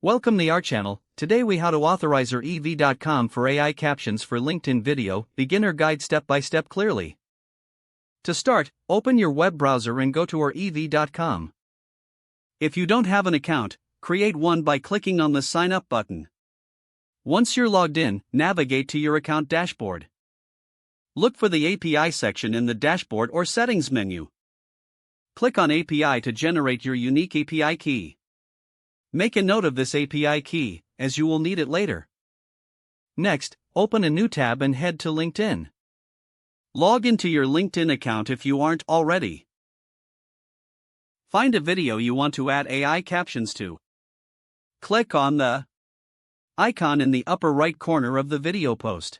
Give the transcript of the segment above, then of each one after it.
Welcome to our channel. Today we how to authorize our ev.com for AI captions for LinkedIn video, beginner guide step by step clearly. To start, open your web browser and go to our ev.com. If you don't have an account, create one by clicking on the sign up button. Once you're logged in, navigate to your account dashboard. Look for the API section in the dashboard or settings menu. Click on API to generate your unique API key. Make a note of this API key, as you will need it later. Next, open a new tab and head to LinkedIn. Log into your LinkedIn account if you aren't already. Find a video you want to add AI captions to. Click on the icon in the upper right corner of the video post.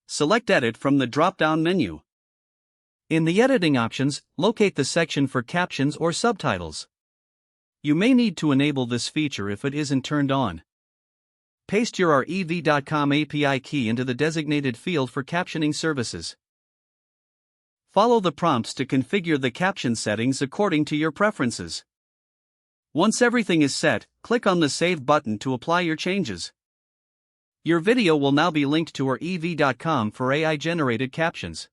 Select Edit from the drop-down menu. In the editing options, locate the section for captions or subtitles. You may need to enable this feature if it isn't turned on. Paste your ev.com API key into the designated field for captioning services. Follow the prompts to configure the caption settings according to your preferences. Once everything is set, click on the Save button to apply your changes. Your video will now be linked to our ev.com for AI-generated captions.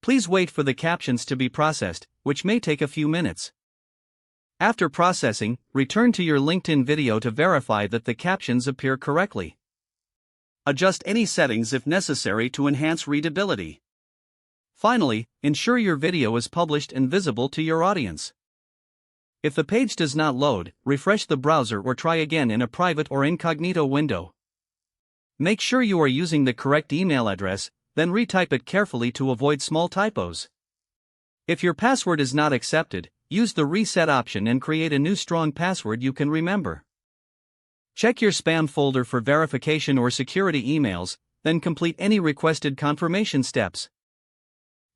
Please wait for the captions to be processed, which may take a few minutes. After processing, return to your LinkedIn video to verify that the captions appear correctly. Adjust any settings if necessary to enhance readability. Finally, ensure your video is published and visible to your audience. If the page does not load, refresh the browser or try again in a private or incognito window. Make sure you are using the correct email address, then retype it carefully to avoid small typos. If your password is not accepted, use the reset option and create a new strong password you can remember. Check your spam folder for verification or security emails, then complete any requested confirmation steps.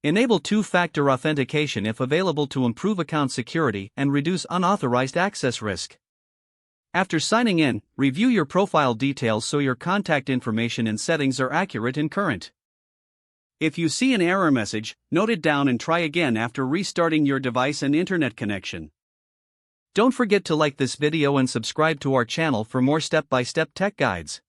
Enable two-factor authentication if available to improve account security and reduce unauthorized access risk. After signing in, review your profile details so your contact information and settings are accurate and current. If you see an error message, note it down and try again after restarting your device and internet connection. Don't forget to like this video and subscribe to our channel for more step-by-step tech guides.